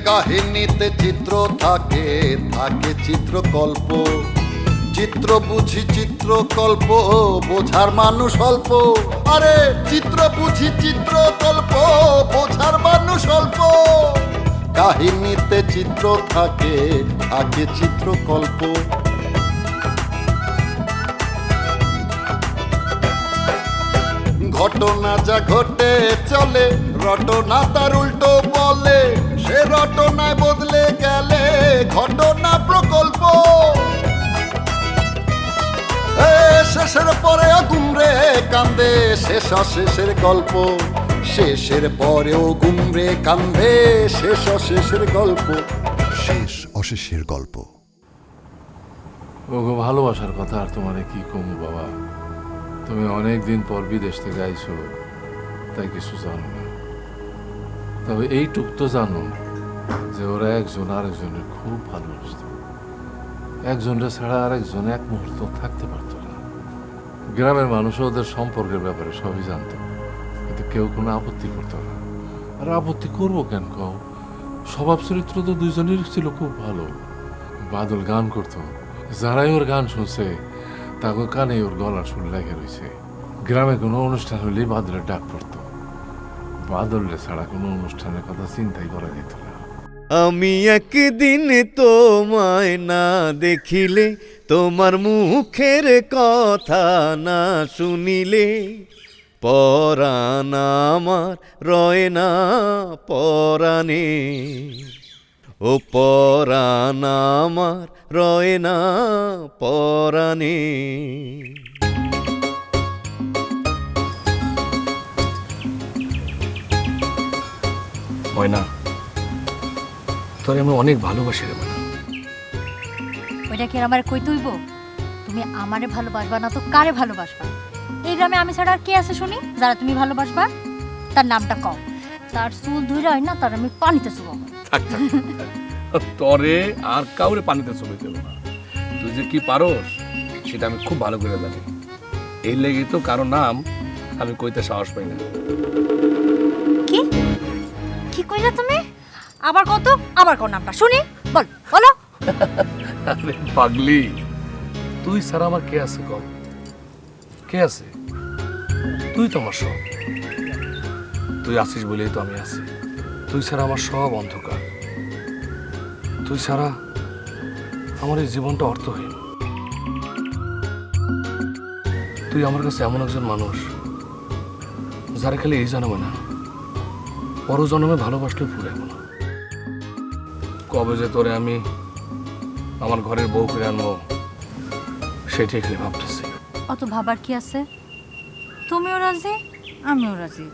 কাহিনীতে চিত্র থাকে, থাকে চিত্রকল্প। চিত্র বুঝি চিত্রকল্প, বোঝার মানুষ অল্প। আরে চিত্র বুঝি চিত্রকল্প, বোঝার মানুষ অল্প। কাহিনীতে চিত্র থাকে, থাকে চিত্রকল্প। ঘটনা যা ঘটে চলে, রটনা তার উল্টো বলে। সে রটনায় বদলে গেলে ঘটনা প্রকল্প। শেষের পরে গুমরে কান্দে শেষ অশেষের গল্প। শেষের পরেও গুমরে কান্দে শেষ অশেষের গল্প। শেষ অশেষের গল্প। ওগো ভালোবাসার কথা আর তোমারে কি কমু বাবা। তুমি অনেক দিন পর বিদেশ থেকে আইছো, তাই কিছু জানো না। তবে এইটুক তো জানো যে ওরা একজন আরেকজনের খুব ভালোবাসত। একজনটা ছাড়া আরেকজন এক মুহূর্ত থাকতে পারতো না। গ্রামের মানুষও ওদের সম্পর্কের ব্যাপারে সবই জানতো, কিন্তু কেউ কোনো আপত্তি করতো না। আর আপত্তি করবো কেন কও? স্বভাব চরিত্র তো দুইজনেরই ছিল খুব ভালো। বাদল গান করতো, যারাই ওর গান শুনছে তাকে কানে ওর গলার সুর লেগে রয়েছে। গ্রামে কোনো অনুষ্ঠান হলেই বাদলের ডাক পড়তো। বাদলরে ছাড়া কোনো অনুষ্ঠানের কথা চিন্তাই করা যেত না। আমি একদিন তোমায় না দেখিলে, তোমার মুখের কথা না শুনিলে, পরাণ আমার রয় না পরাণে। ও পরাণ আমার রয় না পরাণে। ময়না, তোরে আমি অনেক ভালোবাসি রে ময়না। ওইটা কি আমার কই তুইব? তুমি আমারে ভালোবাসবা না তো কারে ভালোবাসবা? এই গ্রামে আমি ছাড়া আর কে আছে শুনি যারা তুমি ভালোবাসবা? তার নামটা কও। তার চুল ধুইরা হয় না, তার আমি পানিতে চুবাবো। তরে আর কাউরে পানিতে চলে দেবো না। তুই যে কি পারোস সেটা আমি খুব ভালো করে জানি। এই লেগে তো কারো নাম আমি কইতে সাহস পাই না। কি কি কইলা তুমি? আবার কত? আবার কোন নামটা শুনি? বল বলো। আরে পাগলি, তুই ছাড়া আমার কে আছে কম? কে আছে? তুই তো আমার সব। তুই আছিস বলেই তো আমি আছি। তুই ছাড়া আমার সব অন্ধকার। তুই ছাড়া আমার এই জীবনটা অর্থহীন। তুই আমার কাছে এমন একজন মানুষ যারা খালি এই জন্মে না, পর জন্মে ভালোবাসলেও ফুরাইব না। কবে যে তোরে আমি আমার ঘরের বউ করে আনবো সেটাই খালি ভাবতেছি। অত ভাবার কি আছে? তুমিও রাজি, আমিও রাজি,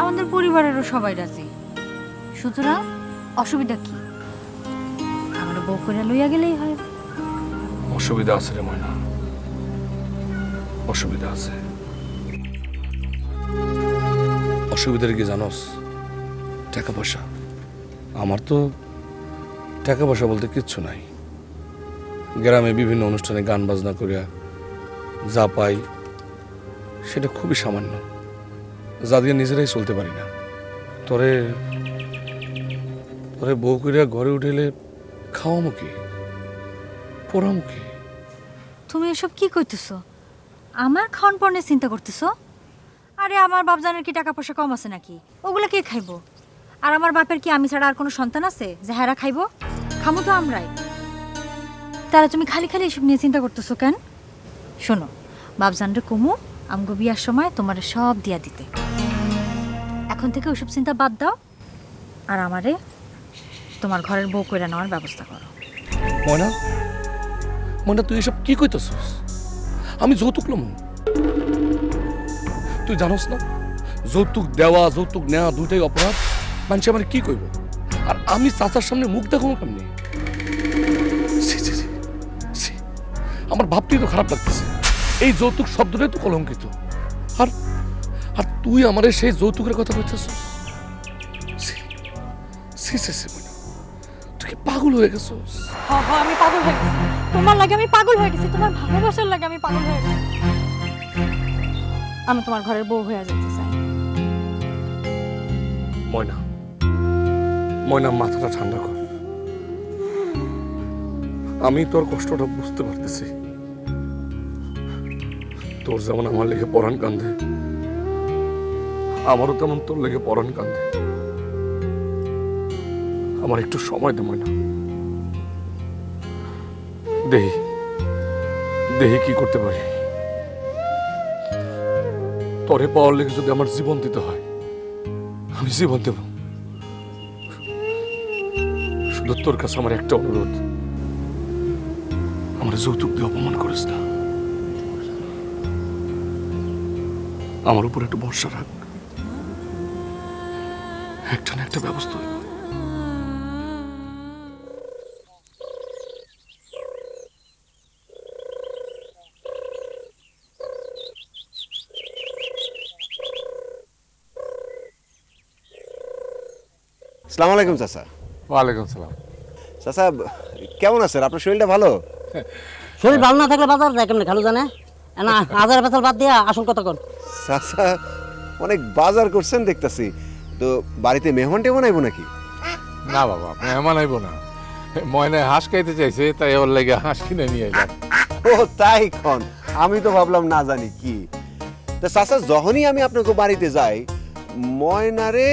আমাদের পরিবারেরও সবাই রাজি। সুতরাং অসুবিধা কি? আমার বউ করে লইয়া গেলেই হয়। অসুবিধা আছে রে ময়না, অসুবিধা আছে। অসুবিধার কি জানোস? টাকা পয়সা। আমার তো টাকা পয়সা বলতে কিচ্ছু নাই। গ্রামে বিভিন্ন অনুষ্ঠানে গান বাজনা করিয়া যা পাই সেটা খুবই সামান্য, যা দিয়ে নিজেরাই চলতে পারি না। তোরে তোরে বউ করিয়া ঘরে উঠেলে খাওয়ামো কি, পড়ামো কি? তুমি এসব কি কইতেছো? আমার খাওয়ান পড়নের চিন্তা করতেছো? আরে আমার বাপজানের কি টাকা পয়সা কম আছে নাকি? ওগুলা কে খাইবো? আর আমার বাপের কি আমি ছাড়া আর কোনো সন্তান আছে যে হারা খাইবো? খামো তো আমরাই। তারা তুমি খালি খালি এসব নিয়ে চিন্তা করতেছো কেন? শোনো, বাপজানরে কমু আমগো বিয়ার সময় তোমার সব দিয়া দিতে। এখন থেকে ওসব চিন্তা বাদ দাও আর আমারে তোমার ঘরের বউ কইরা নেওয়ার ব্যবস্থা করো। ময়না, ময়না তুই এসব কি কইতেছস? আমি যৌতুক লম? তুই জানোস না যৌতুক দেওয়া যৌতুক নেওয়া দুইটাই অপরাধ। মানুষ আমার কি কইব? আর আমি চাচার সামনে মুখ দেখাবো কেমনি? আমার ভাবতেই তো খারাপ লাগতেছে। এই যৌতুক শব্দটাই তো কলঙ্কিত। আর আর তুই আমারে সেই যৌতুকের কথা কইতেছস? তুই কি পাগল হয়ে গেছোস? আমি পাগল হয়ে গেছি, তোমার লাগে আমি পাগল হয়ে গেছি, তোমার ভালোবাসার লাগে আমি পাগল হয়ে গেছি। আমি তোমার ঘরের বউ হয়ে যেতে চাই। ময়না, ময়না, মাথাটা ঠান্ডা কর। আমি তোর কষ্টটা বুঝতে পারতেছি। তোর যেমন আমার লেগে পরাণ কান্দে, আমারও তেমন তোর লেগে পরাণ কান্দে। আমার একটু সময় দে ময়না, দেহি দেহি কি করতে পারি। তোরে পাওয়ার লেগে যদি আমার জীবন দিতে হয়, আমি জীবন দেব। শুধু তোর কাছে আমার একটা অনুরোধ, আমার যৌতুক দিয়ে অপমান করিস না। আমার উপর একটু ভরসা রাখ, একটা না একটা ব্যবস্থা হইব। আসসালামু আলাইকুম চাচা। ওয়ালাইকুম সালাম। চাচা কেমন আছেন? আপনার শরীরটা ভালো? শরীর ভালো না থাকলে বাজার যায় কেমনে খালু জানে না? হাজার পেছাল বাদ দিয়া আসল কথা কর। চাচা অনেক বাজার করছেন দেখতাছি, তো বাড়িতে মেহমান টেমন আইব নাকি? না বাবা, মেহমান আইব না, ময়নায় হাঁস খাইতে চাইছে, তাই ওর লেগে হাঁস কিনে নিয়ে এলাম। ও তাই খন, আমি তো ভাবলাম না জানি কি। তা চাচা যখনই আমি আপনাকে বাড়িতে যাই, ময়নারে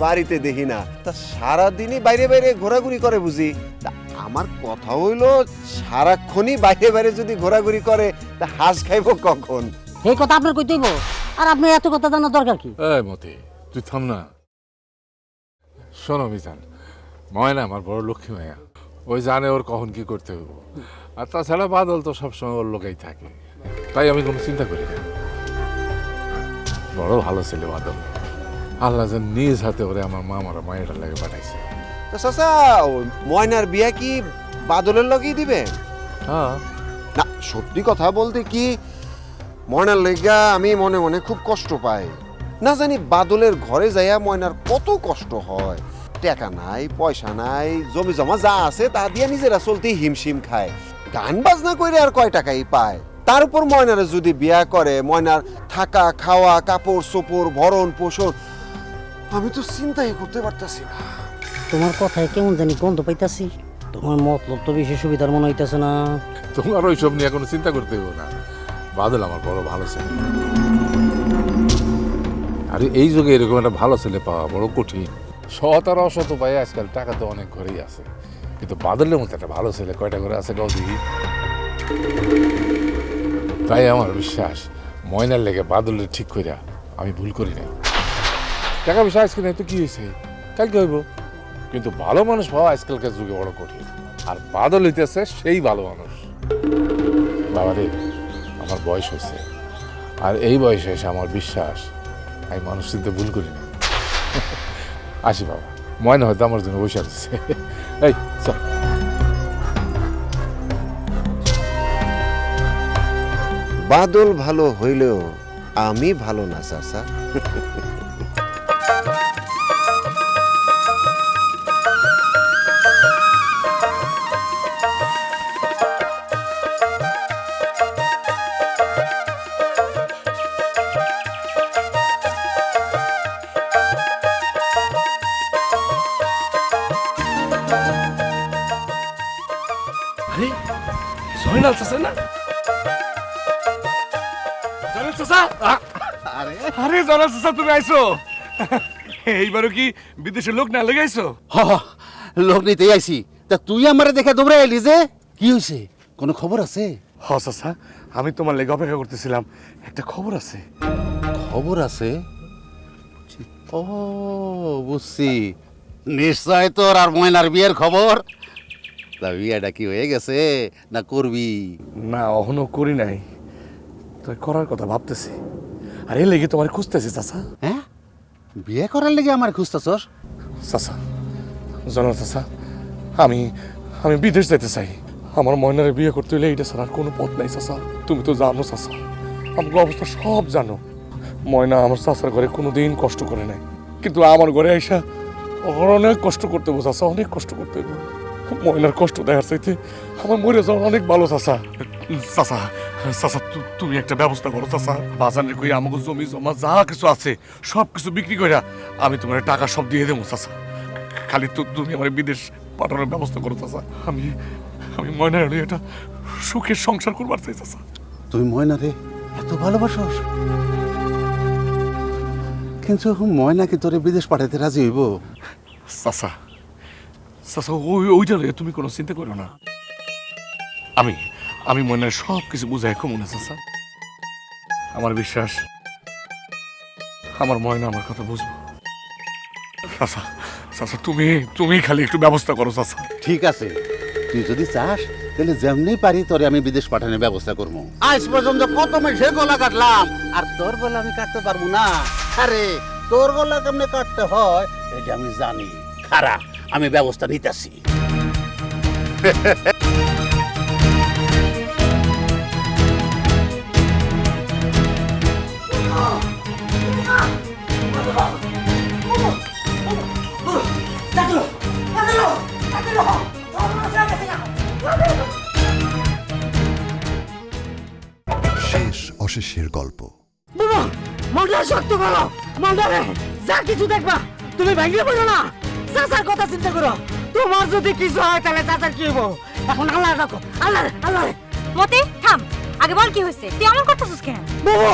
বাড়িতে দেখি না, তা সারাদিনই বাইরে বাইরে ঘোরাঘুরি করে বুঝি। তা আমার কথা হইলো, সারাক্ষণই বাইরে বাইরে যদি ঘোরাঘুরি করে, তা হাঁস খাইব কখন? এই কথা আপনার কই দিব, আর আপনি এত কথা জানার দরকার কি? এই মতি, তুই থাম না। শোনো মিজান, ময়না আমার বড় লক্ষ্মী মায়া, ওই জানে ওর কখন কি করতে হইব। আর তাছাড়া বাদল তো সবসময় ওর লোকেই থাকে, তাই আমি কোনো চিন্তা করি না। বড় ভালো ছেলে বাদল, আল্লাহ যেন নিজ হাতে ওরে আমার মামারা মায়ের লাগে পাঠাইছে। তো চাচা ময়নার বিয়া কি বাদলের লগেই দিবে? হ্যাঁ, না সত্যি কথা বলতে কি, ময়নার লেগা আমি মনে মনে খুব কষ্ট পাই। না জানি বাদলের ঘরে যাইয়া ময়নার কত কষ্ট হয়। টাকা নাই, পয়সা নাই, জমি জমা যা আছে তা দিয়ে নিজেরা চলতেই হিমশিম খায়। গান বাজনা করে আর কয় টাকাই পায়। তার উপর ময়নারে যদি বিয়া করে, ময়নার থাকা খাওয়া, কাপড় চোপড়, ভরণ পোষণ, আমি তো চিন্তাই করতে পারতাছি না। তোমার কথায় কেমন জানি গন্ধ পাইতাছি। তোমার মতলব তো বেশি সুবিধার মনে হইতাছে না। তোমার ওইসব নিয়ে কোনো চিন্তা করতে হইব না। বাদল আমার বড় ভালো ছেলে, আর এই যুগে এরকম একটা ভালো ছেলে পাওয়া বড় কঠিন। সৎ আর অসৎ পাই আজকাল, টাকা তো অনেক ঘরেই আছে, কিন্তু বাদলের মতো একটা ভালো ছেলে কয়টা করে আছে গাও দিবি। তাই আমার বিশ্বাস, ময়নার লেগে বাদলের ঠিক কইরা আমি ভুল করি নাই। টাকা পয়সা আজকে নাই তো কি হয়েছে, কালকে হইব, কিন্তু ভালো মানুষ পাওয়া আজকালকার যুগে বড় কঠিন। আর বাদল হইতেছে সেই ভালো মানুষ। বাবা রে, আমার বয়স হয়েছে, আর এই বয়সে এসে আমার বিশ্বাস আমি মানুষ চিনতে ভুল করি না। আসি বাবা, ময়না হয়তো আমার জন্য বসে আছে। এই চল। বাদল ভালো হইলেও আমি ভালো না চাচা। আরে জয়নাল চাচা না? জয়নাল চাচা, আরে জয়নাল চাচা তুমি আইছো? এইবারও কি বিদেশের লোক না লেগে আইছো? লোক নিতে আইছি। তা তুই আমারে দেখে দৌড়ে এলি যে, কি হয়েছে? কোনো খবর আছে? হ চাচা, আমি তোমার লেগে অপেক্ষা করতেছিলাম, একটা খবর আছে। খবর আছে? ও বুঝছি, নিশ্চয় তোর আর ময়নার বিয়ের খবর। তা বিয়েটা কি হয়ে গেছে না করবি? না, এখনো করি নাই, তাই করার কথা ভাবতেছি। আর এই লেগে তোমার খুঁজতেছি চাচা। হ্যাঁ, বিয়ে করার লেগে আমার খুঁজতেছস? চাচা, জানো চাচা, আমি আমি বিদেশ যেতে চাই। আমার ময়নারে বিয়ে করতে হলে এইটা ছাড়ার কোনো পথ নাই চাচা। তুমি তো জানো চাচা, আমার অবস্থা সব জানো। ময়না আমার চাচার ঘরে কোনোদিন কষ্ট করে নাই, কিন্তু আমার ঘরে আইসা ওর অনেক কষ্ট করতে হইব চাচা, অনেক কষ্ট করতে হইব। ময়নার কষ্ট দেখার চাইতে আমার মরে যাওয়া অনেক ভালো চাচা। চাচা চাচা তুমি একটা ব্যবস্থা করো চাচা, বাজারে কই আমাকে জমি জমা যা কিছু আছে সব কিছু বিক্রি কইরা আমি তোমার টাকা সব দিয়ে দেবো চাচা। খালি তুমি আমার বিদেশ পাঠানোর ব্যবস্থা করো চাচা। আমি আমি ময়নার হলে এটা সুখের সংসার করবার চাই চাচা। তুই ময়নারে এত ভালোবাসোস, কিন্তু ময়না কি তোরে বিদেশ পাঠাইতে রাজি হইব? চাচা চাচা ওইটা লইয়া তুমি কোনো চিন্তা করো না। আমি আমি ময়নার সব কিছু বুঝাই কমনে চাচা। আমার বিশ্বাস আমার ময়না আমার কথা বুঝবো। চাচা চাচা তুমি খালি একটু ব্যবস্থা করো চাচা। ঠিক আছে, তুই যদি চাস তাহলে যেমনি পারি তোরে আমি বিদেশ পাঠানোর ব্যবস্থা করবো। আজ পর্যন্ত কত মাসে গলা কাটলাম, আর তোর গলা আমি কাটতে পারবো না? আরে তোর গলা কেমনে কাটতে হয় এটা আমি জানি। খারা, আমি ব্যবস্থা নিতেছি। শেষ অশেষের গল্প। বাবা মনটা শক্ত করো, মনটারে যা কিছু দেখবা তুমি ভাঙিয়ে পড়ো না। চাচার কথা চিন্তা করো, তোমার যদি কিছু হয় তাহলে চাচার কি হবো? এখন আল্লাহ রাখো, আল্লাহ আল্লাহ। মতি থাম, আগে বল কি হয়েছে, তুই এমন করতেছিস কেন? বাবা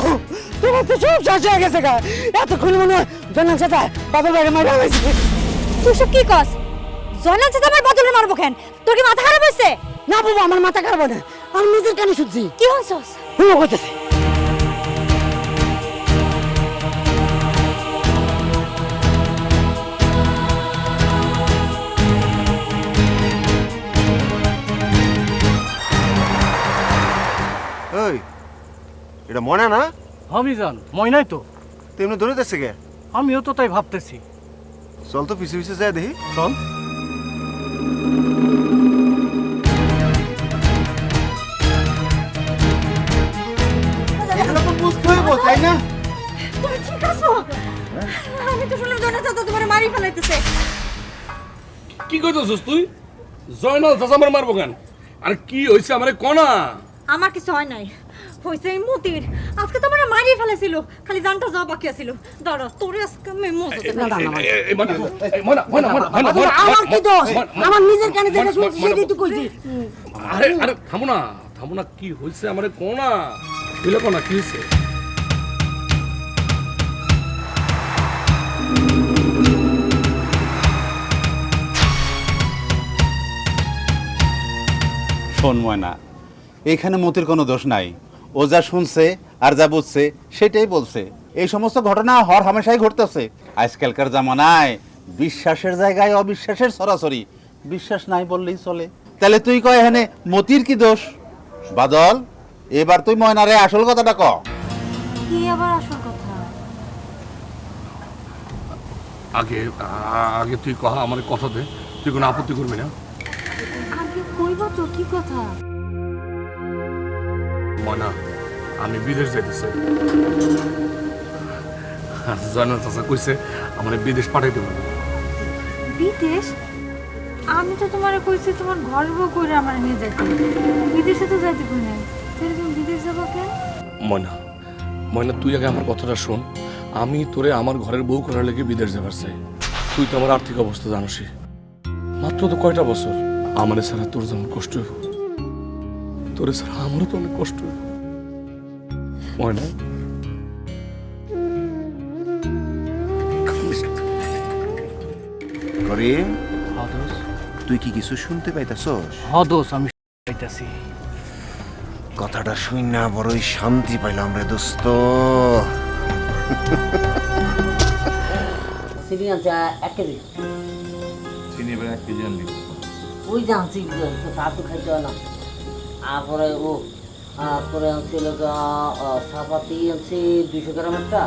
তোমার তো সব শেষ হয়ে গেছে গা। এতক্ষণ মনে হয় জানান চাচা বাবার বাইরে মারা হয়েছে। তুই সব কি কস? জয়নাল চাচা আমার বদলে মারবো কেন? তোর কি মাথা খারাপ হয়েছে? না বাবা আমার মাথা খারাপ না, আমি নিজের কানে শুনছি। কি হয়েছস? হুম হইতেছে। ওই এটা মনে না? আমি জান ময়নাই তো, তেমনি ধরে যাচ্ছে গে। আমিও তো তাই ভাবতেছি। চল তো পিছে পিছে যায় দেখি। চল। এগুলো তো বুঝতে হইব তাই না? তুমি ঠিক আছো? আমি তো শুনলাম জয়নাল চাচা তোমার মারি ফেলাইতেছে। কি কইতেছিস তুই? জয়নাল চাচা আমার মারবো কেন? আর কি হয়েছে আমারে কনা? আমার কিছু হয় নাই, হয়েছে এই মতির। আজকে তো আমার মারিয়ে ফেলেছিল, খালি জানটা যাওয়া বাকি আছিল। দাঁড়া তোরে আজকে আমি মজাতে আমার কি দোষ? আমার নিজের কানে যেটা শুনছি সেটাই তো কইছি। আরে আরে থামো না, কি হয়েছে আমারে কনা? বলে কনা কি হয়েছে? শোন ময়না, এখানে মতির কোনো দোষ নাই। ও যা শুনছে আর যা বুঝছে সেটাই বলছে। এই সমস্ত ঘটনা হর হামেশাই ঘটতেছে। আজকালকার জামানায় বিশ্বাসের জায়গায় অবিশ্বাসের সরাসরি। বিশ্বাস নাই বললেই চলে। তাহলে তুই কয় এখানে মতির কি দোষ? বাদল, এবার তুই ময়নারে আসল কথাটা ক। কি আবার আসল কথা? আগে তুই কহা আমার কথা দে, তুই কোনো আপত্তি করবি না? আগে কইবা তো কি কথা? ময়না, আমি বিদেশ যাইতেছি। জয়নাল চাচা কইছে আমার বিদেশ পাঠাইতে পারবে। বিদেশ? আমি তো তোমারে কইছি তোমার ঘর বউ করে আমার নিয়ে যাইতে, বিদেশে তো যাইতে কই নাই। তাহলে তুমি বিদেশ যাবো কেন? ময়না তুই আগে আমার কথাটা শোন। আমি তোরে আমার ঘরের বউ করার লেগে বিদেশ যাবার চাই। তুই তো আমার আর্থিক অবস্থা জানোসই। মাত্র তো কয়টা বছর। আমার ছাড়া তোর যেমন কষ্ট হইব, তোর ছাড়া আমারও তো অনেক কষ্ট হইব। ময়না করিম, তুই কি কিছু শুনতে পাইতাছস? দোষ আমি পাইতাছি। কথাটা শুই না বড়ই শান্তি পাইলাম রে দোস্ত। চিনি আনছে 1 কেজি। চিনি এবার 1 কেজি আনবি। ওই জানছি চা তো খাইতে হয় না। তারপরে ও তারপরে আনছিল চাপাতি আনছি 200 গ্রাম একটা,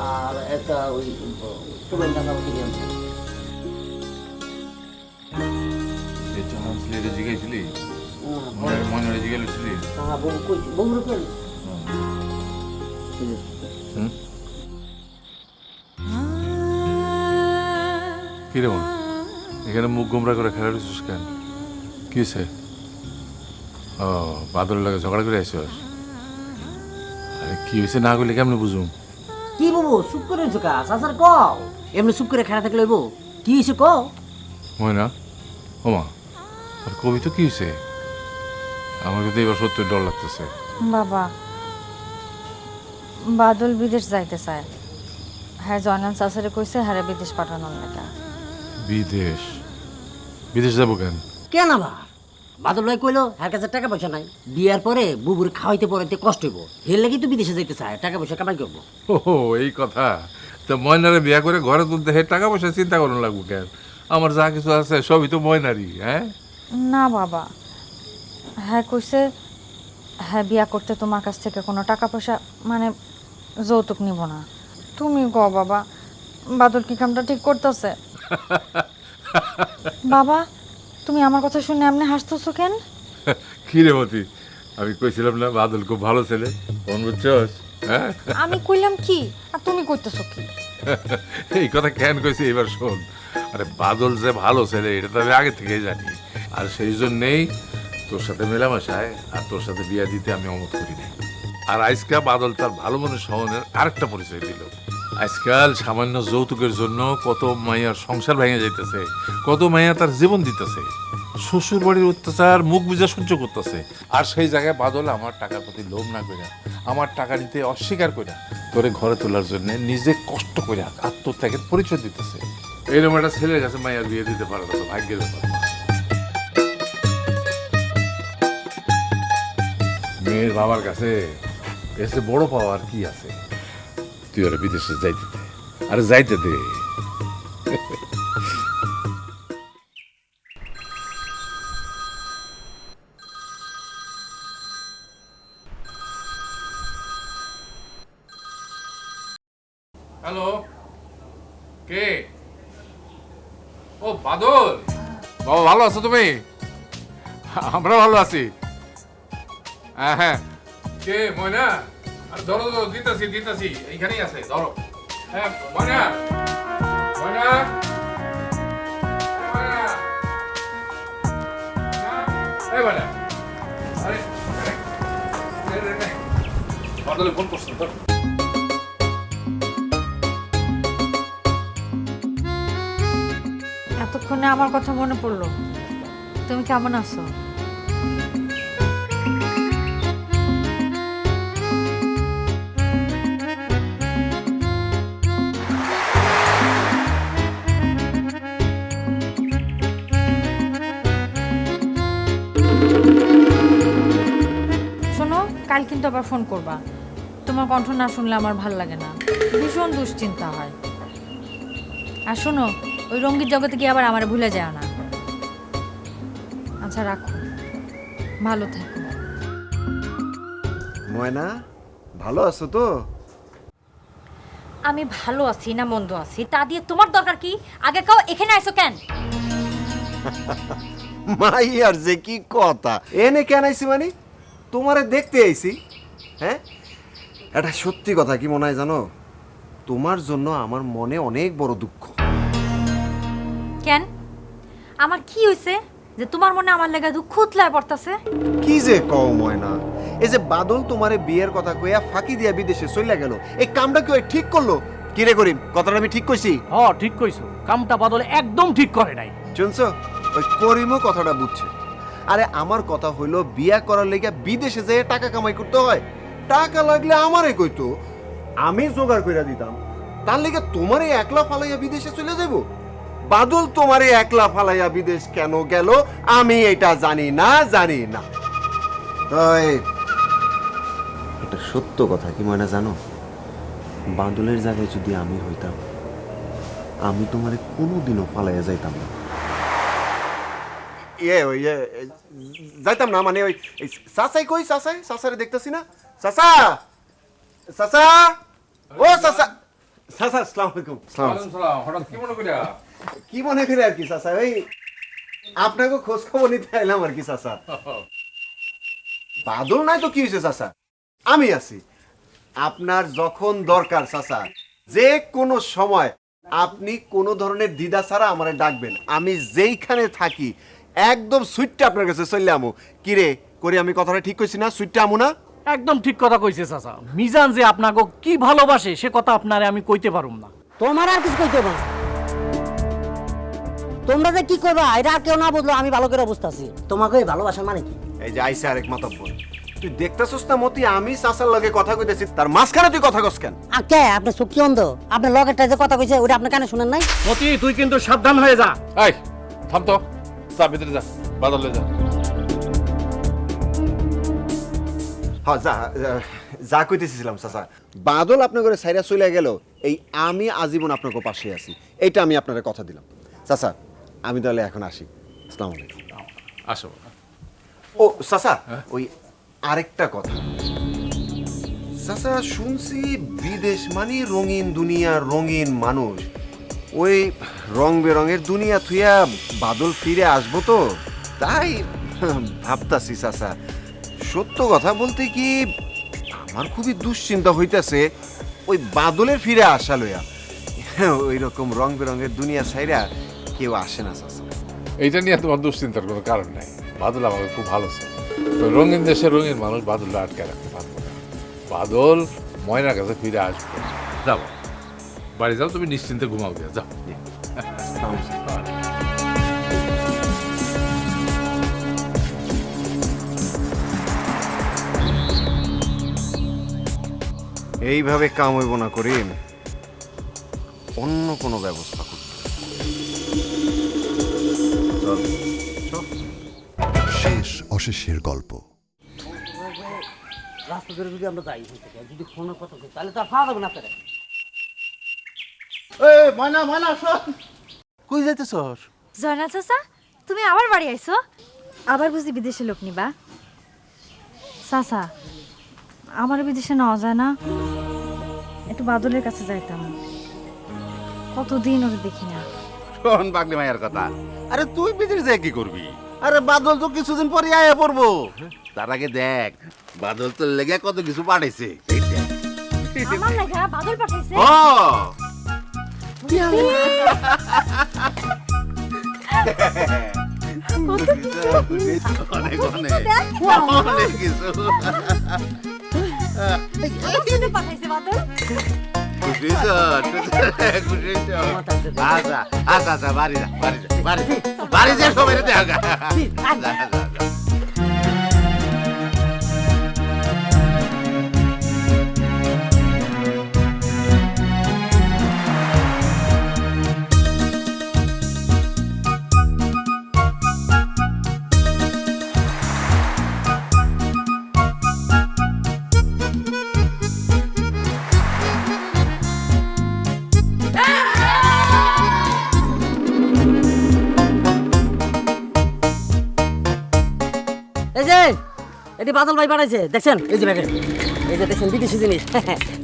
আর একটা ওই চুবেন টাকা কিনে আনছি। ছেলেটা জিগাইছিলি? মনে জিগাইছিলি? হ্যাঁ বউ কইছি, বউরে কই? কিরে মন এখানে মুখ গোমরা করে খেলা দিচ্ছিস কেন কি হয়েছে? ও বাদল লাগে ঝগড়া করে আইসস? আরে কি হয়েছে না করলে কেমন বুঝুম? কি বাবু চুপ করে কা চাচার কও এমনি চুপ করে খেলা থাকলে বউ কি হয়েছে কও ময়না ওমা আর কবি তো কি হয়েছে? আমার কিন্তু এবার সত্যি ডর লাগতেছে। বাবা বাদল বিদেশ যাইতে চায়, হ্যাঁ জয়নাল চাচারে কইছে হ্যাঁ বিদেশ পাঠানোর লেগে। বিদেশ? বিদেশ যাবো কেন? কেন আবার বাদল ভাই কইলো হ্যার কাছে টাকা পয়সা নাই, বিয়ার পরে বুবুর খাওয়াইতে পড়াইতে কষ্ট হইব, হের লাগি তো বিদেশে যাইতে চায়, টাকা পয়সা কামাই করবো। ও এই কথা। তো ময়নারে বিয়া করে ঘরে তুলতে হে টাকা পয়সা চিন্তা করুন লাগবো কেন? আমার যা কিছু আছে সবই তো ময়নারই। হ্যাঁ না বাবা, হ্যাঁ কইছে হ্যাঁ বিয়া করতে তোমার কাছ থেকে কোনো টাকা পয়সা মানে যৌতুক নিব না। তুমি গো বাবা, বাদল কি কামটা ঠিক করতেছে? বাবা তুমি আমার কথা শুনে এমনি হাসতেছো কেন? কি রে মতি, আমি কইছিলাম না বাদল খুব ভালো ছেলে, কোন বুঝছস? হ্যাঁ আমি কইলাম কি আর তুমি কইতেছো কি? এই কথা কেন কইছি এবার শোন। আরে বাদল যে ভালো ছেলে এটা তো আমি আগে থেকেই জানি, আর সেই জন্যেই তোর সাথে মেলামেশায় আর তোর সাথে বিয়া দিতে আমি অমত করি নাই। আর আজকাল বাদল তার ভালো মনে সহনের আরেকটা পরিচয় দিল। আজকাল সামান্য যৌতুকের জন্য কত মাইয়ার সংসার ভেঙে যাইতেছে, কত মাইয়া তার জীবন দিতেছে, শ্বশুর বাড়ির অত্যাচার মুখ বুঝা সহ্য করতেছে। আর সেই জায়গায় বাদল আমার টাকার প্রতি লোভ না কইরা, আমার টাকা নিতে অস্বীকার কইরা তোরে ঘরে তোলার জন্য নিজে কষ্ট কইরা আত্মত্যাগের পরিচয় দিতেছে। এইরকম একটা ছেলের কাছে মাইয়ার বিয়ে দিতে পারে তো ভাগ্যের ব্যাপার। মেয়ের বাবার কাছে এসে বড় পাওয়ার কি আছে? তুই ওরা বিদেশে যাইতে দে, আরে যাইতে দে। হ্যালো, কে? ও বাদল, বাবা ভালো আছো তুমি? আমরা ভালো আছি। হ্যাঁ হ্যাঁ, কে ময়না? আর ধরো ধরো, দিতাছি দিতাছি, এইখানেই আছে, ধরো। হ্যাঁ ময়না, ময়না, ময়না, এই ময়না, আরে বাদলে ফোন করছো ধর। এতক্ষণে আমার কথা মনে পড়লো, তুমি কেমন আছো? শোনো, কাল কিন্তু আবার ফোন করবা। তোমার কণ্ঠ না শুনলে আমার ভাল লাগে না, ভীষণ দুশ্চিন্তা হয়। আর শোনো, ওই রঙ্গিত জগতে গিয়ে আবার আমার ভুলে যায় না। আচ্ছা রাখো, ভালো থাকো। ময়না ভালো আছো তো? আমি ভালো আছি না মন্দ আছি তা দিয়ে তোমার দরকার কি? আগে কাও এখানে আইছো কেন? মাই আর যে কি কথা, এনে কেন আইছি মানে তোমারে দেখতে আইছি। হ্যাঁ এটা সত্যি কথা কি মনে হয় জানো, তোমার জন্য আমার মনে অনেক বড় দুঃখ। কেন? আমার কি হইছে যে তোমার মনে আমার লাগা দুঃখ উতলায় পড়তাছে? কি যে কও ময়না, এই যে বাদল তোমারে বিয়ের কথা কইয়া ফাঁকি দিয়া বিদেশে চলে গেল, এই কামটা কি ওই ঠিক করলো? কি রে করিম, কথাটা আমি ঠিক কইছি? হ ঠিক কইছো, কামটা বাদলে একদম ঠিক করে নাই। শুনছো, ওই করিমও কথাটা বুঝছে। আরে আমার কথা হইলো বিয়া করার লেগে বিদেশে যেয়ে টাকা কামাই করতে হয়, টাকা লাগলে আমারে কইতো, আমি জোগাড় কইরা দিতাম। তার লেগে তোমারে একলা ফালাইয়া বিদেশে চলে যাইব? বাদল তোমারে একলা ফালাইয়া বিদেশ কেন গেল আমি এটা জানি না, জানি না। তাই এটা সত্য কথা কি ময়না জানো, বাদলের জায়গায় যদি আমি হইতাম, আমি তোমারে কোনোদিনও ফালাইয়া যাইতাম না। যাইতাম না মানে ওই চাচাই কই, চাচাই চাচারে দেখতেছি না। চাচা, চাচা, ও চাচা, চাচা আসসালামু আলাইকুম। হঠাৎ কি মনে করিয়া? কি মনে করে আর কি চাচা, ওই আপনাকে খোঁজ খবর নিতে আইলাম আর কি চাচা। বাদল নাই তো কি হয়েছে চাচা, আমি আছি। আপনার যখন দরকার চাচা, যে কোনো সময় আপনি কোনো ধরনের দ্বিধা ছাড়া আমারে ডাকবেন, আমি যেইখানে থাকি একদম সুইটটা আপনার কাছে চলে আমু। কিরে করি আমি কথাটা ঠিক কইছি না? সুইটটা আমু না? একদম ঠিক কথা কইছে চাচা। মিজান যে আপনাকে কি ভালোবাসে সে কথা আপনারে আমি কইতে পারুম না। তোমার আর কিছু কইতে হবে না। তোমরা যে কি করবা এটা আর কেউ না বুঝলো আমি ভালো করে বুঝতেছি। তোমাকে এই ভালোবাসা মানে কি? এই যে আইসে আরেক মাতব্বর, তুই দেখতেছস না মতি আমি চাচার লগে কথা কইতেছি, তার মাঝখানে তুই কথা কস কেন? কে আপনি চোখি অন্ধ? আপনার লগেরটা যে কথা কইছে ওটা আপনি কানে শুনেন নাই? মতি তুই কিন্তু সাবধান হয়ে যা। এই থাম তো, যা ভিতরে যা, বাদলে যা। হ্যাঁ যা কইতেছিলাম চাচা, বাদল আপনার ঘরে সাইরা চলে গেল, এই আমি আজীবন আপনাকে পাশে আছি, এইটা আমি আপনার কথা দিলাম। চাচা আমি তাহলে এখন আসি, আসসালামু আলাইকুম। আসো। ও চাচা, ওই আরেকটা কথা চাচা, শুনছি বিদেশ মানে রঙিন দুনিয়া, রঙিন মানুষ, ওই রং বেরঙের দুনিয়া থুইয়া বাদল ফিরে আসবো তো, তাই ভাবতাছি চাচা। সত্য কথা বলতে কি আমার খুবই দুশ্চিন্তা হইতাছে ওই বাদলের ফিরে আসা লইয়া। ওই রকম রং বেরঙের দুনিয়া ছাইরা কেউ আসে না চাচা। এইটা নিয়ে তোমার দুশ্চিন্তার কোনো কারণ নাই। বাদল আমাকে খুব ভালো ছিল। রঙিন দেশের রঙিন মানুষ বাদলটা আটকে রাখতে পারবো না। বাদল ময়নার কাছে ফিরে আসবে। যাও বাড়ি যাও, তুমি নিশ্চিন্তে ঘুমাও গিয়ে যাও। এইভাবে কাম হইব না করে অন্য কোনো ব্যবস্থা করতে শেষ অশেষের গল্প। রাস্তা ধরে যদি আমরা যাই যদি ফোনের কথা কই তাহলে তো আর পাওয়া যাবে না আপনারা। এই ময়না ময়না শোন, কই যাইতেছস? জয়নাল চাচা, তুমি আবার বাড়ি আইছো? আবার বুঝি বিদেশে লোক নিবা? চাচা আমার বিদেশে নেওয়া যায় না? একটু বাদলের কাছে যাইতাম, কতদিন ওকে দেখি না। শোন পাগলি মায়ের কথা, আরে তুই বিদেশ যায় কি করবি? আরে বাদল তো কিছুদিন পরে আয়া পড়বো। তার আগে দেখ বাদল তোর লেগে কত কিছু পাঠাইছে। এই দেখ। আমার লাগা বাদল পাঠাইছে? ও অনেক অনেক অনেক কিছু পাঠাইছে বাদল? খুশি তো, খুশি তো। আচ্ছা আচ্ছা আচ্ছা, বাড়ি যা বাড়ি যা বাড়ি যা বাড়ি যা, সবাই দেখা যা যা যা। এই যে এটি বাদল ভাই পাঠাইছে দেখছেন, এই যে ব্যাগে এই যে দেখছেন বিদেশি জিনিস।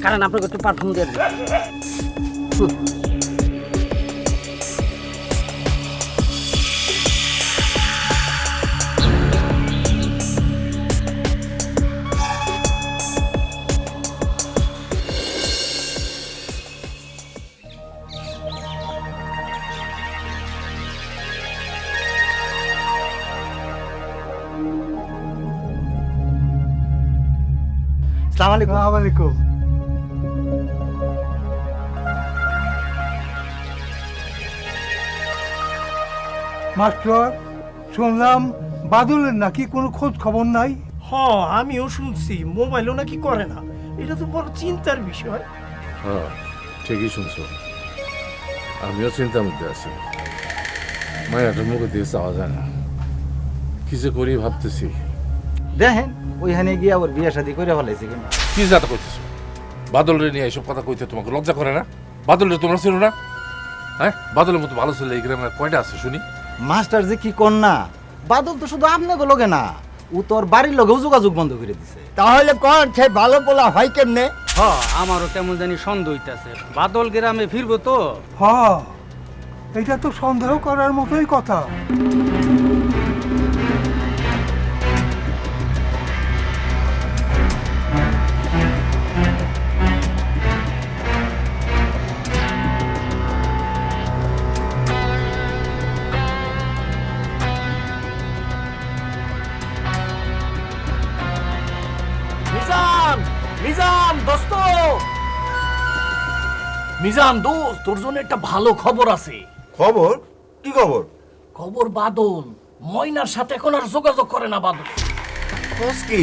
কারণ আপনাকে একটু পারফিউম দিয়ে দিই। আসসালামু আলাইকুম। মাস্টার, শুনলাম বাদলের নাকি কোনো খোঁজ খবর নাই? আমিও শুনছি মোবাইলও নাকি করে না। এটা তো বড় চিন্তার বিষয়। হ্যাঁ ঠিকই শুনছো, আমিও চিন্তার মধ্যে আছি। মায়াটার মুখে দিয়ে চাওয়া যায় না, কি যে করি ভাবতেছি। দেখেন ওইখানে গিয়ে আবার বিয়ে শাদী করে ফেলাইছে কিনা। কি যাতা করতেছো? বাদলরে নিয়ে এইসব কথা কইতে তোমাকে লজ্জা করে না? বাদলরে তোমরা ছিল না? হ্যাঁ, বাদলের মতো ভালো ছেলে এই গ্রামে কয়টা আছে শুনি? মাস্টার যে কি কর না, বাদল তো শুধু আপনাকে লগে না, ও তোর বাড়ির লগেও যোগাযোগ বন্ধ করে দিছে। তাহলে কোন সে ভালো পোলা হয় কেমনে? আমারও কেমন জানি সন্দেহ হইতাছে। বাদল গ্রামে ফিরবো তো। হ্যাঁ, এটা তো সন্দেহ করার মতোই কথা। মিজান দোস্ত, তোর জন্য একটা ভালো খবর আছে। খবর? কি খবর? খবর বাদল ময়নার সাথে এখন আর যোগাযোগ করে না। বাদল, খোঁজ কি?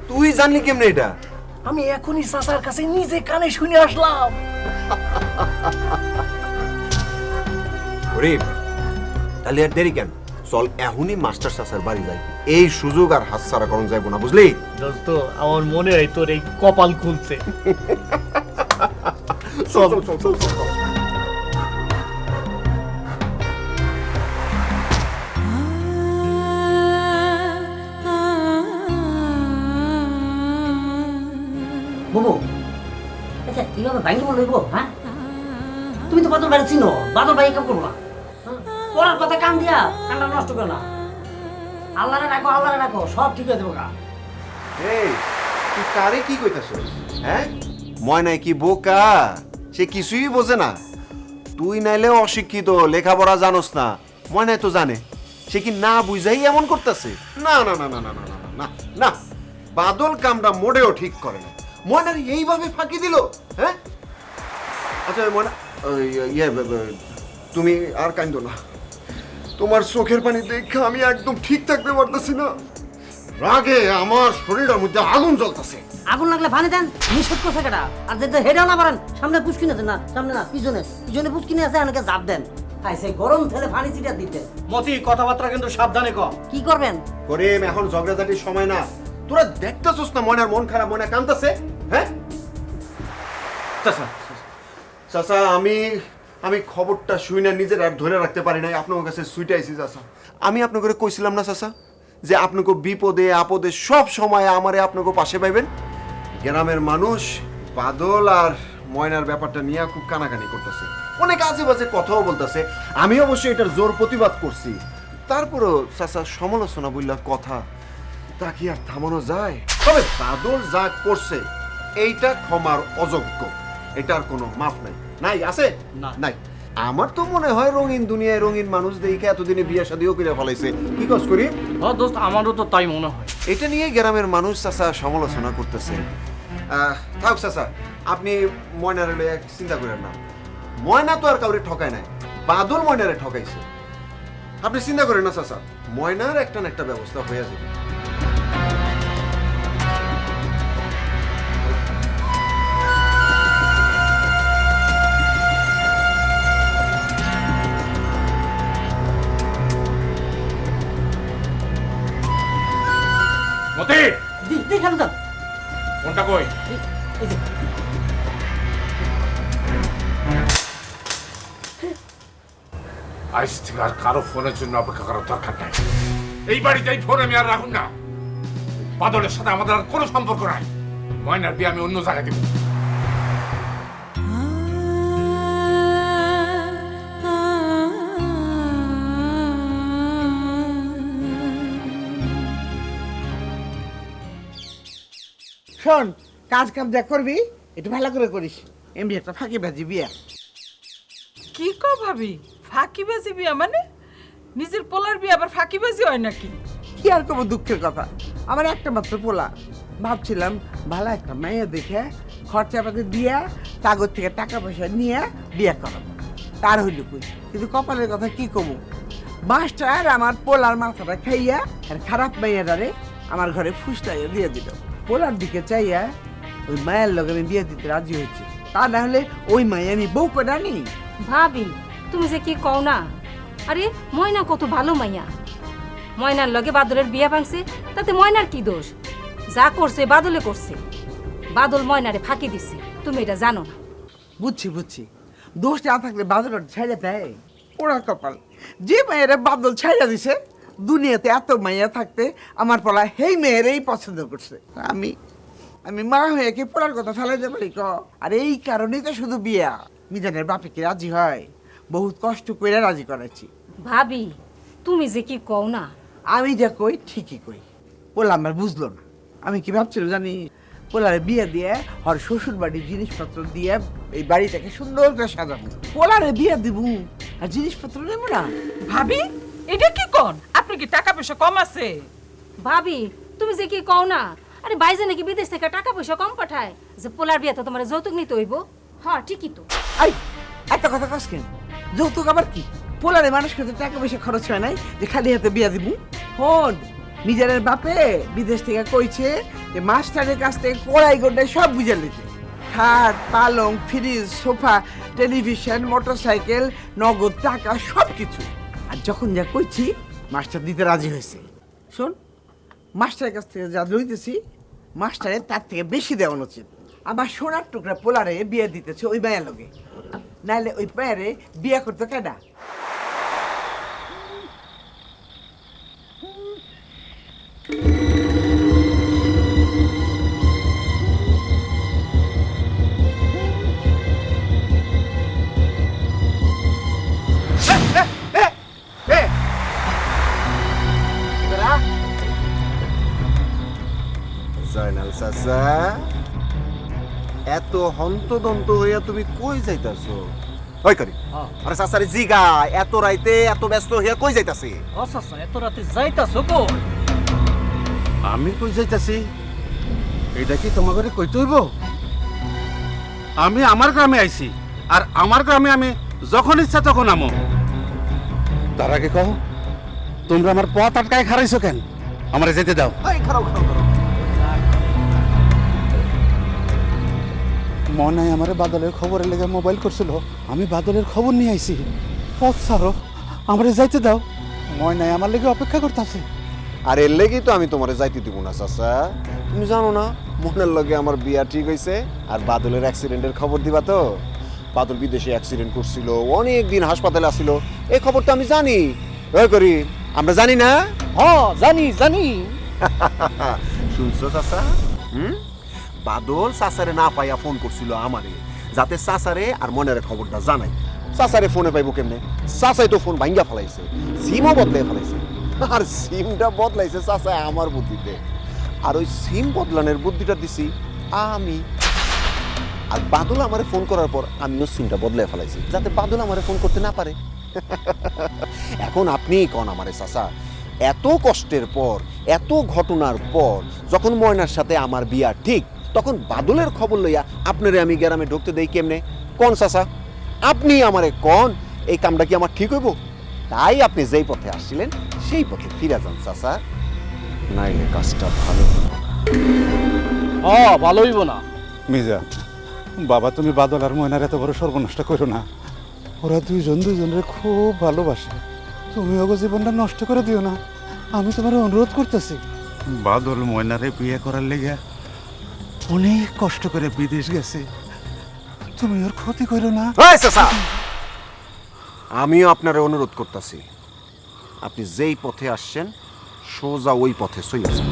তুই জানলি কেমনে এটা? আমি এখনই চাচার কাছে নিজে কানে শুনে আসলাম। গরিব, তাহলে আর দেরি কেন? চল এখনই মাস্টার চাচার বাড়ি যাই। এই সুযোগ আর হাতছাড়া করণ যাইব না, বুঝলি? দোস্ত, আমার মনে হয় তোর এই কপাল খুলছে। চল চল চল চল। বুবু, আচ্ছা এইভাবে ভাঙি মনে হইব? হ্যাঁ, তুমি তো বাদল ভাই চিনো, বাদল ভাই কাম করবো না। পড়ার কথা কান দিয়া কানটা নষ্ট করো না। আল্লাহরে রাখো, আল্লাহরে রাখো, সব ঠিক হয়ে দেবো গা। এই, তুই কারে কি কইতাছস? হ্যাঁ, ময়নাই কি বোকা? সে কিছুই বোঝে না। তুই নাইলে অশিক্ষিত, লেখাপড়া জানোস না। ময়নাই তো জানে। সে কি না বুঝাই এমন করতেছে? না না না না না না না না না, বাদল কামটা মোটেও ঠিক করে না। ময়নার এইভাবে ফাঁকি দিল। হ্যাঁ, আচ্ছা ময়না, তুমি আর কান্দো না। তোমার চোখের পানি দেখে আমি একদম ঠিক থাকতে পারতেছি না। রাগে আমার শরীরের মধ্যে আগুন জ্বলতেছে। আগুন লাগলে ভানে দেন, নিষেধ করছে কেটা? আর যদি হেডেও না পারেন, সামনে পুষ্কিন আছে না, সামনে না পিছনে, পিছনে পুষ্কিনে আছে, অনেকে জাপ দেন। খাইছে গরম তেলে পানি চিটা দিতে। মতি, কথাবার্তা কিন্তু সাবধানে কম। কি করবেন? করিম, এখন ঝগড়াঝাটির সময় না। তোরা দেখতেছস না ময়নার মন খারাপ, ময়না কাঁদতেছে। হ্যাঁ চাচা, চাচা, আমি খবরটা শুই না নিজের আর ধরে রাখতে পারি নাই। আপনার কাছে সুইটে আইছি চাচা। আমি আপনাকে কইছিলাম না চাচা যে আপনাকে বিপদে আপদে সব সময় আমারে আপনাকে পাশে পাইবেন। গ্রামের মানুষ বাদল আর ময়নার ব্যাপারটা নিয়ে খুব কানাকানি করতেছে, অনেক আজে বাজে কথাও বলতেছে। আমি অবশ্যই এটার জোর প্রতিবাদ করছি। তারপরও চাচা, সমালোচনা বললার কথা, তা কি আর থামানো যায়? তবে বাদল যা করছে এইটা ক্ষমার অযোগ্য। এটার কোনো মাফ নাই। নাই আছে? নাই। আমার তো মনে হয় রঙিন দুনিয়ায় রঙিন মানুষ দেখে এতদিনে বিয়ে শাদিও করে ফেলাইছে। কি কস করি? হ্যাঁ দোস্ত, আমারও তো তাই মনে হয়। এটা নিয়ে গ্রামের মানুষ চাচা সমালোচনা করতেছে। থাক চাচা, আপনি ময়নারে লইয়া চিন্তা করেন না। ময়না তো আর কাউরে ঠকায় নাই, বাদল ময়নারে ঠকাইছে। আপনি চিন্তা করেন না চাচা, ময়নার একটা না একটা ব্যবস্থা হয়ে যাবে। মতি, দেখান তো কোনটা কই? এই যে আজ থেকে আর কারো ফোনের জন্য অপেক্ষা করার দরকার নাই। এই বাড়িতেই ফোন আমি আর রাখুন না। বাদলের সাথে আমাদের আর কোনো সম্পর্ক নাই। ময়নার বিয়ে আমি অন্য জায়গায় দেব। শোন, কাজ কাম যা করবি একটু ভালো করে করিস। এমনি একটা ফাঁকি বাজি বিয়া। কি কো ভাবি, ফাঁকিবাজি বিয়া মানে? নিজের পোলার বিয়ে আবার ফাঁকিবাজি হয় নাকি? কি আর করবো, দুঃখের কথা। আমার একটা মাত্র পোলা। ভাবছিলাম ভালো একটা মেয়ে দেখে খরচাপাতি দিয়া কাগজ থেকে টাকা পয়সা নিয়ে বিয়ে করাবো। তার হইল কই, কিন্তু কপালের কথা কি কমু, মাস্টার আমার পোলার মাথাটা খাইয়া আর খারাপ মেয়েটারে আমার ঘরে ফুসলাইয়া দিয়ে দিল। পোলার দিকে চাইয়া ওই মায়ের লগে আমি বিয়ে দিতে রাজি হয়েছি। তা না হলে ওই মায়ে আমি বউ করে আনি। ভাবি, তুমি যে কি কও না। আরে ময়না কত ভালো মাইয়া। ময়নার লগে বাদলের বিয়া ভাঙছে, তাতে ময়নার কি দোষ? যা করছে বাদলে করছে। বাদল ময়নারে ফাঁকি দিছে, তুমি এটা জানো না? বুঝছি বুঝছি, দোষ না থাকলে বাদল ছাইড়া দেয়? ওরা কপাল, যে মেয়েরা বাদল ছাইড়া দিছে, দুনিয়াতে এত মাইয়া থাকতে আমার পোলা সেই মেয়েরই পছন্দ করছে। আমি আমি মা হয়ে কি পোলার কথা ফেলাইতে পারি ক? আর এই কারণেই তো শুধু বিয়া। মিজানের বাপে কি রাজি হয়? বহুত কষ্ট করে রাজি করাচ্ছি। ভাবি, তুমি যে কি কও না। আমি যা কই ঠিকই কই। পোলা আমার বুঝলো না। আমি কি ভাবছিলাম জানি, পোলারে বিয়ে দিয়ে আর শ্বশুর বাড়ির জিনিসপত্র দিয়ে এই বাড়িটাকে সুন্দর করে সাজাবো। পোলারে বিয়ে দিব আর জিনিসপত্র নেব না। ভাবি, এটা কি কোন? আপনার কি টাকা পয়সা কম আছে? ভাবি, তুমি যে কি কও না। আরে বাইজে নাকি বিদেশ থেকে টাকা পয়সা কম পাঠায় যে পোলার বিয়ে তো তোমার যৌতুক নিতে হইব। হ্যাঁ ঠিকই তো। আই একটা কথা কস কেন? যৌতুক আবার কি? পোলারে মানুষ করতে টাকা পয়সা খরচ হয় নাই যে খালি হাতে বিয়া দিব। হন নিজের বাপে বিদেশ থেকে কইছে যে মাস্টারের কাছ থেকে কড়াই গন্ডাই সব বুঝে নিতে। খাট, পালং, ফ্রিজ, সোফা, টেলিভিশন, মোটরসাইকেল, নগদ টাকা সব কিছু। আর যখন যা কইছি মাস্টার দিতে রাজি হয়েছে। শোন, মাস্টারের কাছ থেকে যা লইতেছি মাস্টারের তার থেকে বেশি দেওয়া উচিত। আমার সোনার টুকরা পোলারে বিয়ে দিতেছে ওই মায়ের লগে, নাইলে ওই মায়েরে বিয়ে করতে কেডা? জয়নাল চাচা, এত হন্তদন্ত হইয়া তুমি কই যাইতাছো? ওই করি আরে চাচারে জিগা, এত রাইতে এত ব্যস্ত হইয়া কই যাইতাছি? ও চাচা এত রাতে যাইতাছো কই? আমি কই যাইতাছি এইটা কি তোমাকে কইতে হইব? আমি আমার গ্রামে আইছি, আর আমার গ্রামে আমি যখন ইচ্ছা তখন আমো। তার আগে কও, তোমরা আমার পথ আটকায় খারাইছো কেন? আমারে যেতে দাও। এই খারাও খারাও খারাও। মনে আমার বাদলের খবরের লেগে মোবাইল করছিল, আমি বাদলের খবর নিয়ে আইছি। পথ ছাড়ো, আমারে যাইতে দাও। ময়নাই আমার লেগে অপেক্ষা করতেছে। আর এর লেগেই তো আমি তোমারে যাইতে দিব না চাচা। তুমি জানো না মনের লগে আমার বিয়া ঠিক হইছে, আর বাদলের অ্যাক্সিডেন্টের খবর দিবা তো? বাদল বিদেশে অ্যাক্সিডেন্ট করছিল, অনেক দিন হাসপাতালে আসছিল, এই খবর তো আমি জানি। ওই করি আমরা জানি না? জানি জানি। শুনছো চাচা? বাদল চাচারে না পাইয়া ফোন করছিল আমারে, যাতে চাচারে আর মনের খবরটা জানাই। চাচারে ফোনে পাইবো কেমনে? চাচাই তো ফোন ভাঙ্গা ফেলাইছে, সিমও বদলাই ফেলাইছে। আর সিমটা বদলাইছে চাচা আমার বুদ্ধিতে, আর ওই সিম বদলানোর বুদ্ধিটা দিছি আমি। আর বাদল আমারে ফোন করার পর আমিও সিমটা বদলাই ফেলাইছি, যাতে বাদল আমারে ফোন করতে না পারে। এখন আপনি কোন আমারে চাচা, এত কষ্টের পর, এত ঘটনার পর যখন ময়নার সাথে আমার বিয়া ঠিক, তখন বাদলের খবর লইয়া আপনারে আমি গ্রামে ঢুকতে দেই কেমনে? কোন চাচা আপনি আমারে কোন, এই কামটা কি আমার ঠিক হইব? তাই আপনি যেই পথে আসছিলেন সেই পথে ফিরে যান চাচা, নাইলে কাজটা ভালো হবে না। ভালো হইব না। মিজা বাবা, তুমি বাদল আর ময়নার এত বড় সর্বনষ্ট করো না। ওরা দুইজন দুইজনের খুব ভালোবাসে, তুমি ওগো জীবনটা নষ্ট করে দিও না, আমি তোমার অনুরোধ করতেছি। বাদল ময়নারে বিয়ে করার লেগে অনেক কষ্ট করে বিদেশ গেছে, তুমি ওর ক্ষতি করো না। এই চাচা, আমিও আপনারে অনুরোধ করতেছি, আপনি যেই পথে আসছেন সোজা ওই পথে চলে যান।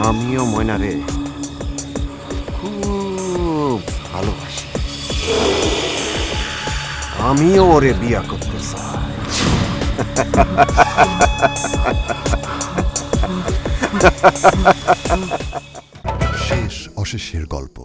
আমিও ময়নারে খুব ভালোবাসি, আমিও ওরে বিয়া করতে চাই। শেষ অশেষের গল্প।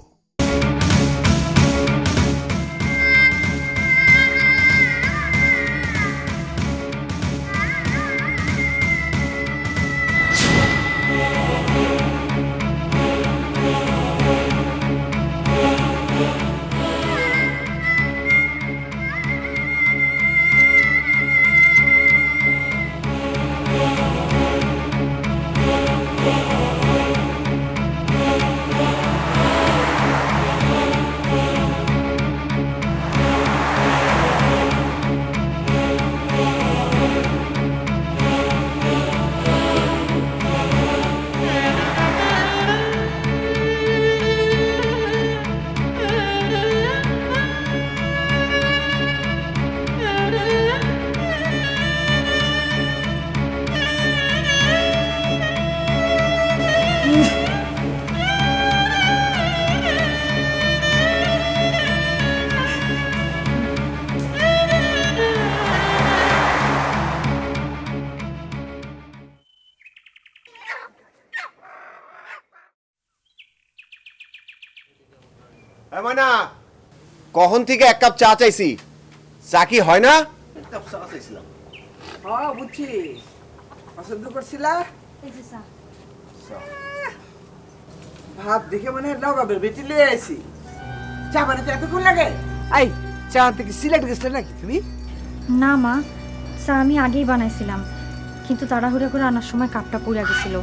ময়না, কখন থেকে এক কাপ চা চাইছি, চা কি হয় না? হ্যাঁ বুঝছি, পছন্দ করছিলা। ভাত দেখে মনে হয় নবাবের বেটি লিয়ে আইছি। চা বানাতে এতক্ষণ লাগে? এই চা আনতে কি সিলেট গেছিলে নাকি তুমি? না মা, চা আমি আগেই বানাইছিলাম, কিন্তু তাড়াহুড়া করে আনার সময় কাপটা পুড়ে গেছিল,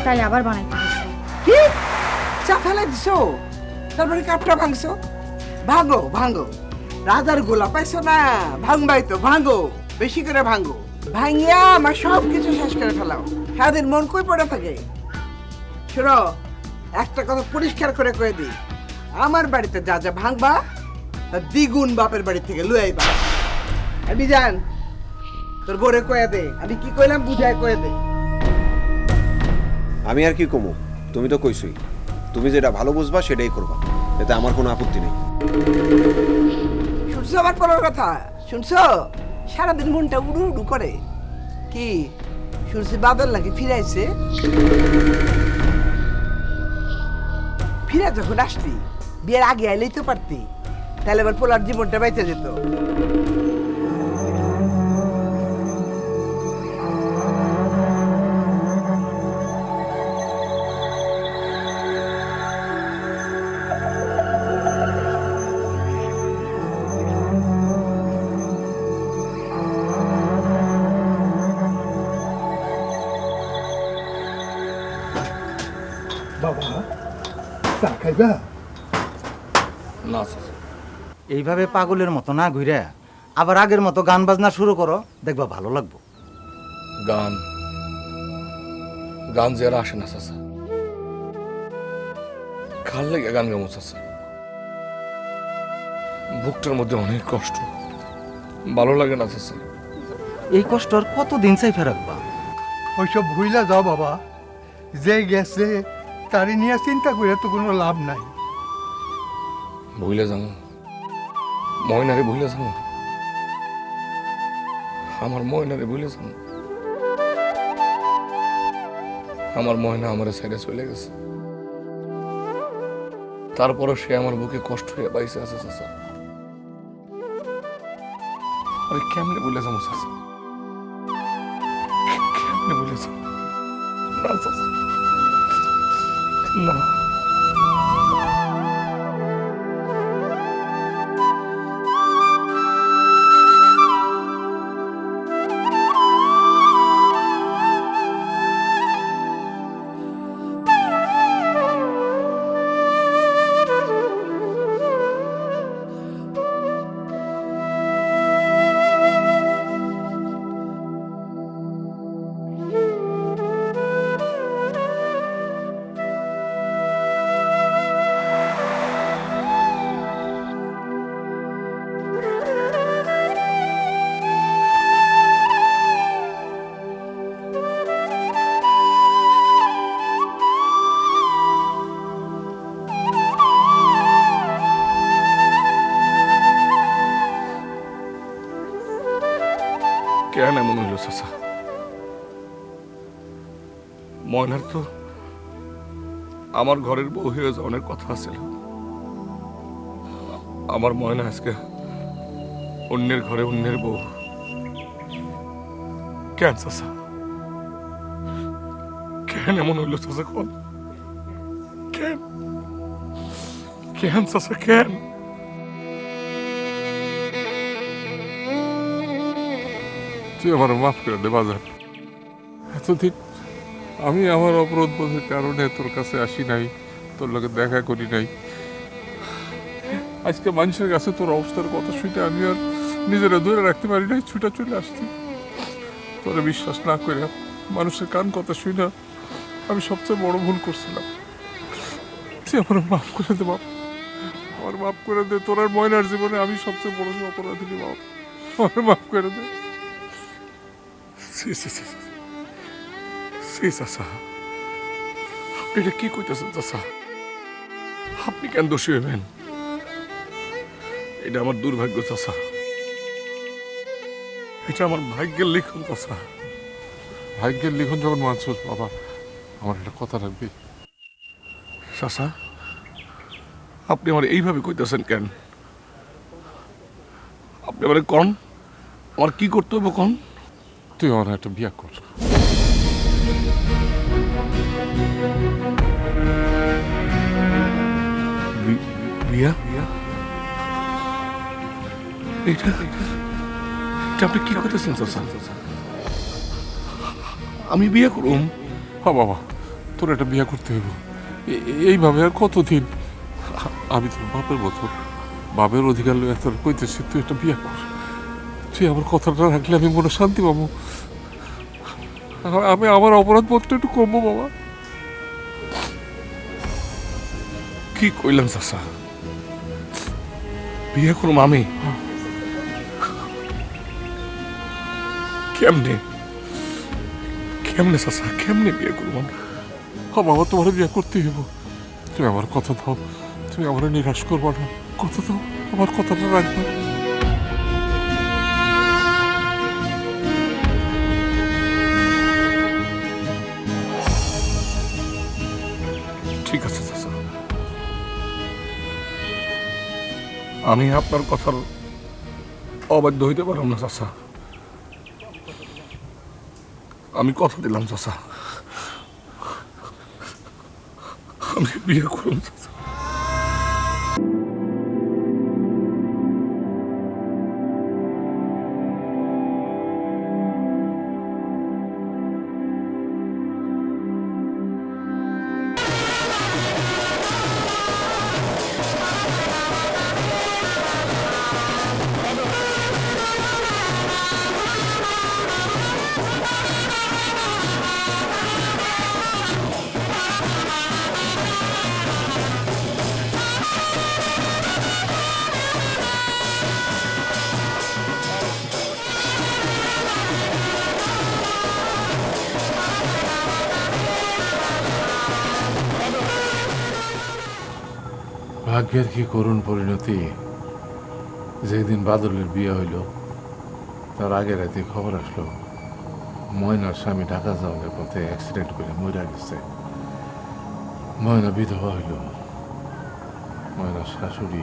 তাই আবার বানাইতে হয়েছে। কি চা ফেলাই দিছো, তারপরে কাপটা ভাঙছো? ভাঙো ভাঙো, রাজার গোলা পাইছো না, ভাঙবাই তো ভাঙো, বেশি করে ভাঙো, ভাঙিয়া আমার সব কিছু শেষ করে ফেলাও। সারাদিন মন কই পড়ে থাকে। শোনো, একটা কথা পরিষ্কার করে কয়ে দিই, আমার বাড়িতে যা যা ভাঙবা তা দ্বিগুণ বাপের বাড়ি থেকে লুয়ে আইবা। আমি জান তোর বোরে কয়ে দে আমি কি কইলাম, বুঝায় কয়ে দে। আমি আর কি কমু, তুমি তো কইছই, তুমি যেটা ভালো বুঝবা সেটাই করবা, এতে আমার কোনো আপত্তি নেই। শুনছো আমার পরের কথা? শুনছো? সারাদিন মনটা উড়ু উড়ু করে। কি শুনছি বাদল নাকি ফিরাইছে? ফিরে যখন আসতি বিয়ের আগে আইলেই তো পারতি, তাহলে আবার পোলার জীবনটা বাইতে যেত। বাবা চা খাইবা? না চাচা, এইভাবে পাগলের মতো না ঘুরে আবার আগের মতো গান বাজনা শুরু করো, দেখবা ভালো লাগবো। গান গান যে আর আসে না চাচা, খাল লেগে গান গামো চাচা। বুকটার মধ্যে অনেক কষ্ট, ভালো লাগে না চাচা। এই কষ্ট আর কতদিন চাইফে রাখবা? ওইসব ভুইলা যাও বাবা, যে গেছে তারি নিয়ে চিন্তা করে তো কোনো লাভ নাই। ভুলে যাবো ময়নারে, ভুলে যাবো আমার ময়নারে, ভুলে যাবো আমার ময়না আমার সাইডে চলে গেছে, তারপরও সে আমার বুকে কষ্ট হয়ে বাইসে আছে চাচা। আরে কেমনে ভুলে যাবো চাচা, কেমনে ভুলে যাবো? না চাচা না। কেন এমন হইল চাচা? ময়নার তো আমার ঘরের বউ হয়ে যাওয়ার কথা ছিল, আমার ময়না আজকে অন্যের ঘরে অন্যের বউ। কেন চাচা, কেন এমন হইল চাচা? কেন কেন চাচা, কেন? তুই আমার মাফ করে দে বাজার। এতদিন আমি আমার অপরাধ বোধের কারণে তোর কাছে আসি নাই, তোর লগে দেখা করি নাই। আজকে মানুষের কাছে তোর অবস্থার কথা শুনে আমি আর নিজেরা ধরে রাখতে পারি নাই, ছুটা চলে আসছি। তোরে বিশ্বাস না করে মানুষের কান কথা শুনে আমি সবচেয়ে বড় ভুল করছিলাম। তুই আমার মাফ করে দে বাপ, আমার মাফ করে দে। তোর আর ময়নার জীবনে আমি সবচেয়ে বড় অপরাধী বাপ, আমার মাফ করে দে। চাচা আপনি এটা কি কইতেছেন চাচা? আপনি কেন দোষী হইবেন? এটা আমার দুর্ভাগ্য চাচা, এটা আমার ভাগ্যের লিখন চাচা। ভাগ্যের লিখন যখন মানছস বাবা, আমার একটা কথা রাখবি। চাচা আপনি আমার এইভাবে কইতেছেন কেন? আপনি আমার কন, আমার কি করতে হবে কন? তুই আমার একটা বিয়া কর। বিয়া এটা আপনি কি করতেছেন চাচা? আমি বিয়ে করুম? হ্যাঁ বাবা, তোর একটা বিয়ে করতে হইব। এইভাবে আর কতদিন? আমি তোর বাপের মতো, বাপের অধিকার লইয়া তোর কইতেছি তুই একটা বিয়ে কর। তুই আমার কথাটা রাখলে আমি মনে শান্তি পাবো। আমি আমার অপরাধ বোধটা একটু কমবো বাবা। কি কইলাম চাচা? বিয়ে করুম আমি? কেমনে কেমনে চাচা, কেমনে বিয়ে করবো? হ্যাঁ বাবা, তোমার বিয়ে করতে হইব। তুমি আমার কথা দাও, তুমি আমার নিরাশ করবা না। কথা দাও, আমার কথাটা রাখবা। ঠিক আছে চাচা, আমি আপনার কথার অবাধ্য হইতে পারলাম না চাচা। আমি কথা দিলাম চাচা, আমি বিয়ে করুন চাচা। ভাগ্যের কি করুণ পরিণতি। যেদিন বাদলের বিয়ে হইল তার আগের রাতে খবর আসলো ময়নার স্বামী ঢাকা যাওয়ার পথে অ্যাক্সিডেন্ট করে মরে গেছে। ময়না বিধবা হইল। ময়নার শাশুড়ি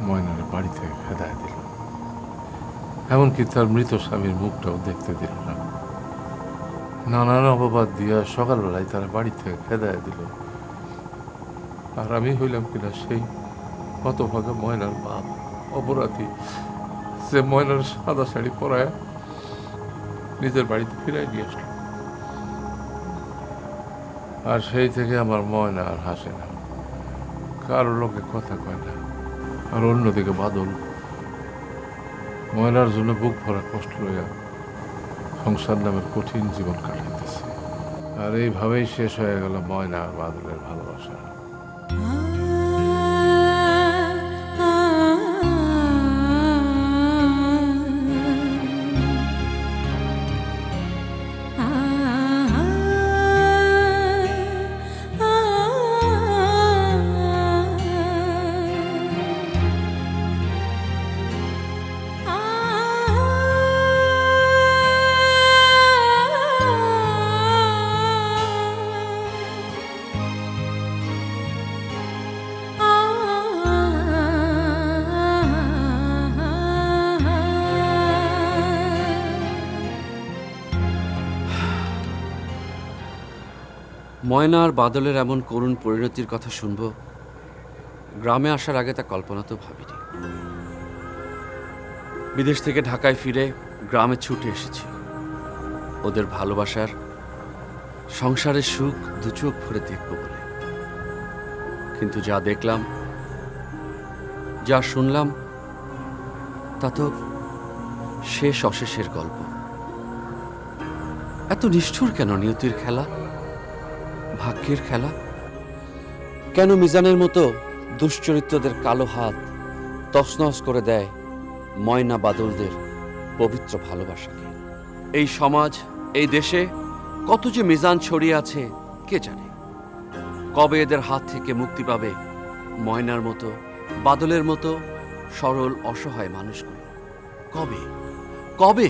ময়নার বাড়ি থেকে খেদায় দিল, এমনকি তার মৃত স্বামীর মুখটাও দেখতে দিল না। নানান অপবাদ দিয়া সকালবেলায় তারা বাড়ি থেকে খেদায় দিল। আর আমি হইলাম কিনা সেই হতভাগা ময়নার বাপ, অপরাধী, যে ময়নার সাদা শাড়ি পরায় নিজের বাড়িতে ফিরাই নিয়ে আসলো। আর সেই থেকে আমার ময়না আর হাসে না, কারোর লোকে কথা কয় না। আর অন্যদিকে বাদল ময়নার জন্য বুক ভরা কষ্ট লইয়া সংসার নামের কঠিন জীবন কাটাইতেছে। আর এইভাবেই শেষ হয়ে গেল ময়না আর বাদলের ভালোবাসা। ময়না আর বাদলের এমন করুণ পরিণতির কথা শুনব গ্রামে আসার আগে তা কল্পনাতেও ভাবিনি। বিদেশ থেকে ঢাকায় ফিরে গ্রামে ছুটে এসেছি ওদের ভালোবাসার, সংসারের সুখ দু চোখ ভরে দেখব বলে। কিন্তু যা দেখলাম, যা শুনলাম, তা তো শেষ অশেষের গল্প। এত নিষ্ঠুর কেন নিয়তির খেলা, ভাগ্যের খেলা? কেন মিজানের মতো দুশ্চরিত্রদের কালো হাত তছনছ করে দেয় ময়না বাদলদের পবিত্র ভালোবাসাকে? এই সমাজ, এই দেশে কত যে মিজান ছড়িয়ে আছে কে জানে। কবে এদের হাত থেকে মুক্তি পাবে ময়নার মতো, বাদলের মতো সরল অসহায় মানুষগুলো? কবে কবে?